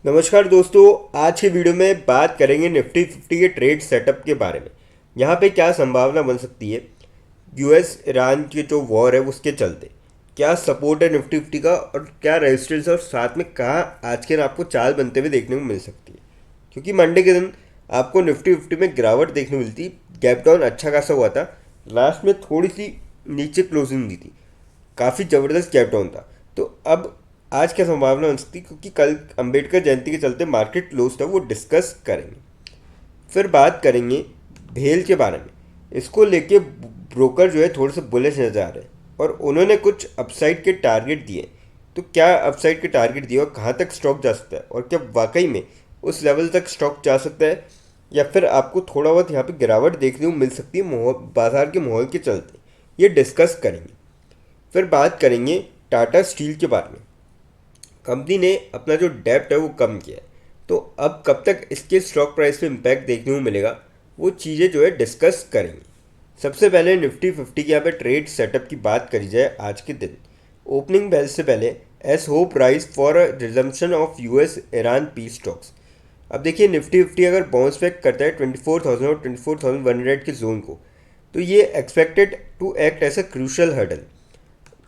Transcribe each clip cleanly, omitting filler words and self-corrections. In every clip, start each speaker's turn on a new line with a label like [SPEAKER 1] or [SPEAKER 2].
[SPEAKER 1] नमस्कार दोस्तों। आज के वीडियो में बात करेंगे निफ्टी 50 के ट्रेड सेटअप के बारे में। यहाँ पे क्या संभावना बन सकती है यूएस ईरान के जो वॉर है उसके चलते, क्या सपोर्ट है निफ्टी 50 का और क्या रेजिस्टेंस है, और साथ में कहाँ आज के दिन आपको चाल बनते हुए देखने को मिल सकती है। क्योंकि मंडे के दिन आपको निफ्टी 50 में गिरावट देखने को मिलती, गैप डाउन अच्छा खासा हुआ था, लास्ट में थोड़ी सी नीचे क्लोजिंग दी थी, काफ़ी ज़बरदस्त गैप डाउन था। तो अब आज क्या संभावना बन सकती, क्योंकि कल अंबेडकर जयंती के चलते मार्केट क्लोज था, वो डिस्कस करेंगे। फिर बात करेंगे भेल के बारे में। इसको लेके ब्रोकर जो है थोड़े से बुलिश नजर आ रहे हैं और उन्होंने कुछ अपसाइड के टारगेट दिए। तो क्या अपसाइड के टारगेट दिए और कहाँ तक स्टॉक जा सकता है, और क्या वाकई में उस लेवल तक स्टॉक जा सकता है, या फिर आपको थोड़ा बहुत यहाँ पे गिरावट देखने को मिल सकती है बाजार के माहौल के चलते, ये डिस्कस करेंगे। फिर बात करेंगे टाटा स्टील के बारे में। कंपनी ने अपना जो डेप्ट है वो कम किया है, तो अब कब तक इसके स्टॉक प्राइस पे इम्पैक्ट देखने को मिलेगा, वो चीज़ें जो है डिस्कस करेंगे। सबसे पहले निफ्टी 50 के यहाँ पे ट्रेड सेटअप की बात करी जाए आज के दिन। ओपनिंग बेल से पहले S hope rise for a resumption of US Iran peace talks. अब देखिए निफ्टी 50 अगर बाउंस बैक करता है 24,000 और 24,100 के जोन को, तो ये expected to act as a crucial hurdle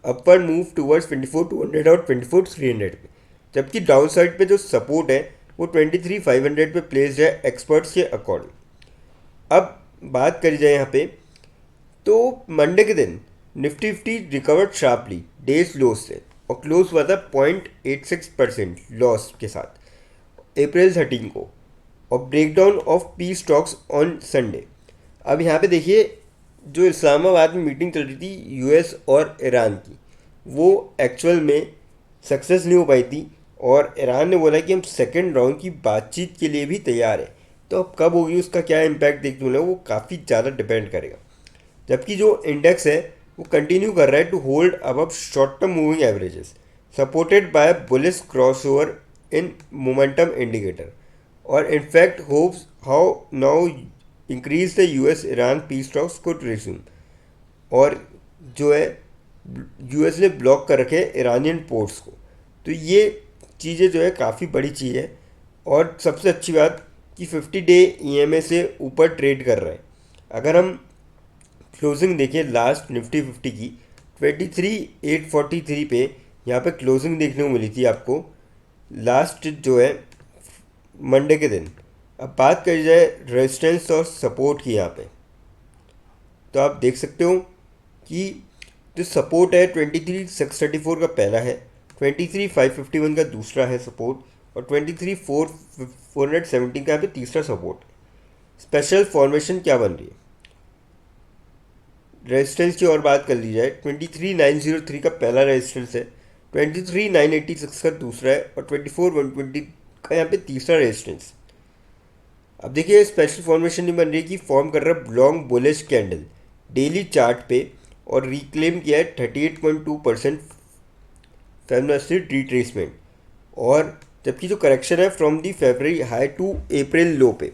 [SPEAKER 1] upward move towards 24,200 और 24,300 पे। जबकि डाउन साइड पे जो सपोर्ट है वो 23,500 पे प्लेस्ड है एक्सपर्ट्स के अकॉर्डिंग। अब बात करी जाए यहाँ पे, तो मंडे के दिन Nifty 50 recovered sharply days loss से और क्लोज हुआ था 0.86% लॉस के साथ अप्रैल 13 को, और breakdown of P stocks on Sunday. अब यहाँ पे देखिए, जो इस्लामाबाद में मीटिंग चल रही थी यूएस और ईरान की, वो एक्चुअल में सक्सेस नहीं हो पाई थी, और ईरान ने बोला कि हम सेकेंड राउंड की बातचीत के लिए भी तैयार है। तो अब कब होगी, उसका क्या इम्पैक्ट देखने को मिलेगा, वो काफ़ी ज़्यादा डिपेंड करेगा। जबकि जो इंडेक्स है वो कंटिन्यू कर रहा है to hold above short term moving averages, supported by bullish crossover in momentum indicator, और in fact hopes how now increase the US Iran peace talks could resume. और जो है यूएस ने ब्लॉक कर रखे ईरानियन पोर्ट्स को। तो ये चीज़ें जो है काफ़ी बड़ी चीज़ है। और सबसे अच्छी बात कि 50 डे ईएमए से ऊपर ट्रेड कर रहा है। अगर हम क्लोजिंग देखें लास्ट निफ्टी 50 की 23,843 पे यहाँ पे क्लोजिंग देखने को मिली थी आपको लास्ट जो है मंडे के दिन। अब बात करी जाए रेजिस्टेंस और सपोर्ट की यहाँ पे, तो आप देख सकते हो कि जो सपोर्ट है 23,634 का पहला है, 23,551 का दूसरा है सपोर्ट, और 23,417 का यहाँ पे तीसरा सपोर्ट। स्पेशल फॉर्मेशन क्या बन रही है, रेजिस्टेंस की और बात कर ली जाए 23,903 का पहला रेजिस्टेंस है, 23,986 का दूसरा है, और 24,120 का यहाँ पे तीसरा रेजिस्टेंस। अब देखिए स्पेशल फॉर्मेशन नहीं बन रही कि फॉर्म कर रहा है long bullish candle daily chart पे, और रिक्लेम किया है 38.2% फेबनाची रिट्रेसमेंट। और जबकि जो करेक्शन है from the February high to April low पे,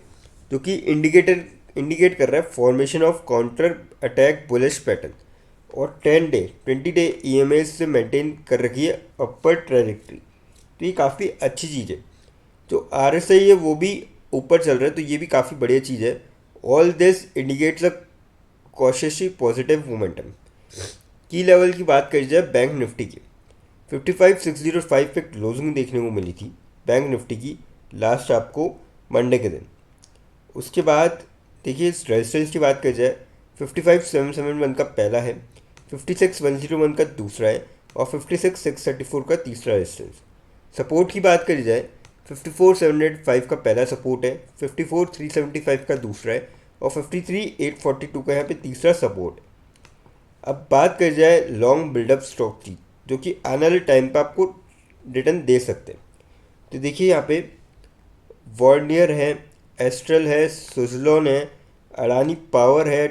[SPEAKER 1] जो कि इंडिकेट कर रहा है formation of counter attack bullish pattern, और 20 डे ईएमए से मेंटेन कर रखी है अपर ट्रेजेक्ट्री। तो ये काफ़ी अच्छी चीज़ है। जो आरएसआई है वो भी ऊपर चल रहा है, तो ये भी काफ़ी बढ़िया चीज़ है। All this indicates a cautiously positive momentum. की लेवल की बात करी जाए बैंक निफ्टी की, 55,605 पे क्लोजिंग देखने को मिली थी बैंक निफ्टी की लास्ट आपको मंडे के दिन। उसके बाद देखिए इस रेजिस्टेंस की बात करी जाए 55,771 का पहला है, 56,101 का दूसरा है, और 56,634 का तीसरा रेजिस्टेंस। सपोर्ट की बात करी जाए 54,705 का पहला सपोर्ट है, 54,375 का दूसरा है, और 53,842 का यहाँ पे तीसरा सपोर्ट है। अब बात करी जाए लॉन्ग बिल्डअप स्टॉक की, जो कि आने वाले टाइम पे आपको रिटर्न दे सकते हैं। तो देखिए यहाँ पे वॉर्नियर है, एस्ट्रल है, सुजलॉन है, अडानी पावर है,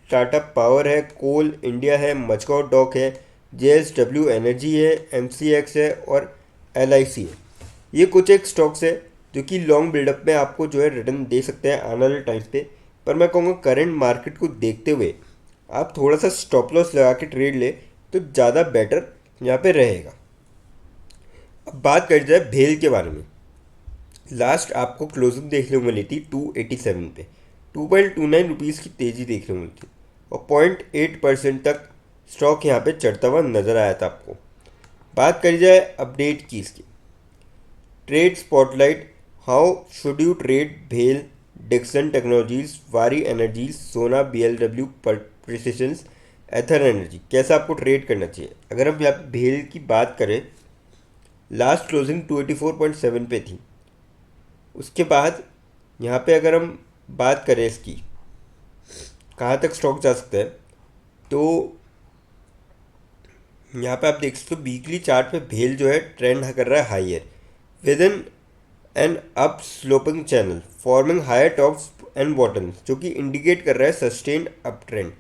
[SPEAKER 1] टाटा पावर है, कोल इंडिया है, मचगांव डॉक है, जेएसडब्ल्यू एनर्जी है, एमसीएक्स है, और एलआईसी है। ये कुछ एक स्टॉक्स है जो कि लॉन्ग बिल्डअप में आपको जो है रिटर्न दे सकते हैं आने वाले टाइम पे। पर मैं कहूँगा करंट मार्केट को देखते हुए आप थोड़ा सा स्टॉप लॉस लगा के ट्रेड ले तो ज़्यादा बेटर यहाँ पे रहेगा। अब बात कर जाए भेल के बारे में। लास्ट आपको क्लोजिंग देखने को मिली थी 287 पे, 2.29 रुपीज़ की तेज़ी देखने को मिली थी और 0.8% तक स्टॉक यहाँ पे चढ़ता हुआ नज़र आया था आपको। बात करी जाए अपडेट की इसकी, trade spotlight, how should you trade भेल, डिक्सन टेक्नोलॉजीज, वारी एनर्जीज, सोना, BLW प्रिसिशंस, एथर एनर्जी, कैसा आपको ट्रेड करना चाहिए। अगर हम यहाँ पे भेल की बात करें, लास्ट क्लोजिंग 284.7 पे थी। उसके बाद यहाँ पे अगर हम बात करें इसकी कहाँ तक स्टॉक जा सकता है, तो यहाँ पे आप देख सकते हो वीकली चार्ट पे भेल जो है ट्रेंड कर रहा है higher within an up sloping channel forming higher tops and bottoms, जो कि इंडिकेट कर रहा है sustained up trend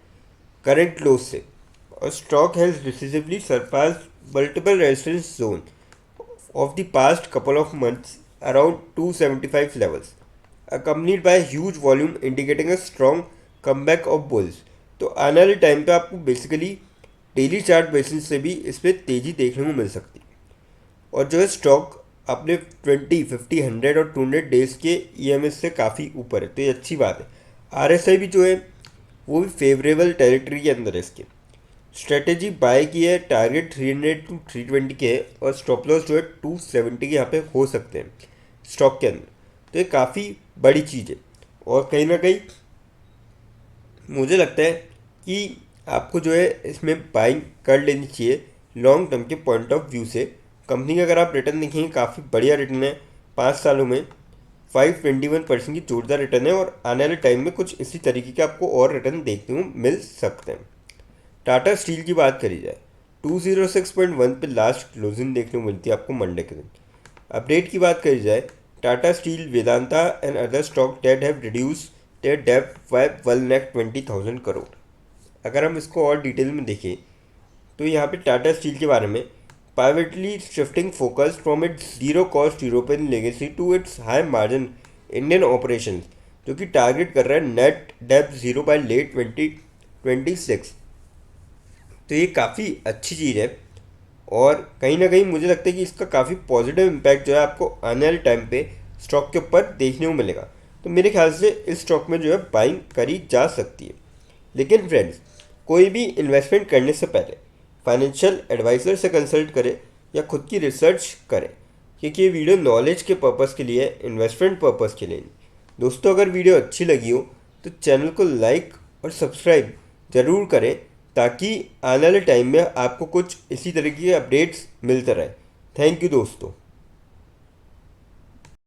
[SPEAKER 1] current close से। और stock has decisively surpass multiple resistance zone of the past couple of months around 275 levels, accompanied by a huge volume indicating a strong comeback of bulls। तो आने वाले time पे आपको basically daily chart basis से भी इस पर तेज़ी देखने को मिल सकती है। और जो है स्टॉक अपने 20, 50, 100 और 200 डेज के EMS से काफ़ी ऊपर है, तो ये अच्छी बात है। RSI भी जो है वो भी फेवरेबल टेरिटरी के अंदर है इसके। स्ट्रेटेजी बाय की है, टारगेट 300 टू 320 के है और स्टॉप लॉस जो है 270 के यहाँ पे हो सकते हैं स्टॉक के अंदर। तो ये काफ़ी बड़ी चीज़ है और कहीं ना कहीं मुझे लगता है कि आपको जो है इसमें बाइंग कर लेनी चाहिए लॉन्ग टर्म के पॉइंट ऑफ व्यू से। कंपनी का अगर आप रिटर्न देखेंगे काफ़ी बढ़िया रिटर्न है, 5 सालों में 521% की जोरदार रिटर्न है और आने वाले टाइम में कुछ इसी तरीके के आपको और रिटर्न देखने को मिल सकते हैं। टाटा स्टील की बात करी जाए, 206.1 पे लास्ट क्लोजिंग देखने को मिलती है आपको मंडे के दिन। अपडेट की बात करी जाए, Tata steel, Vedanta and other stock date have reduce there डेब्ट बाय 1,20,000 करोड़। अगर हम इसको और डिटेल में देखें तो यहाँ पे टाटा स्टील के बारे में, privately shifting focus from its zero cost European legacy to its high margin Indian operation, जो कि टारगेट कर रहा है नेट डेब्ट जीरो बाय लेट 2026। तो ये काफ़ी अच्छी चीज़ है और कहीं ना कहीं मुझे लगता है कि इसका काफ़ी पॉजिटिव इम्पैक्ट जो है आपको आने वाले टाइम पे स्टॉक के ऊपर देखने को मिलेगा। तो मेरे ख्याल से इस स्टॉक में जो है बाइंग करी जा सकती है। लेकिन फ्रेंड्स, कोई भी इन्वेस्टमेंट करने से पहले फाइनेंशियल एडवाइज़र से कंसल्ट करें या खुद की रिसर्च करें, क्योंकि ये वीडियो नॉलेज के पर्पज़ के लिए है, इन्वेस्टमेंट पर्पज़ के लिए नहीं। दोस्तों, अगर वीडियो अच्छी लगी हो तो चैनल को लाइक और सब्सक्राइब ज़रूर करें ताकि आने वाले टाइम में आपको कुछ इसी तरीके के अपडेट्स मिलते रहे। थैंक यू दोस्तों।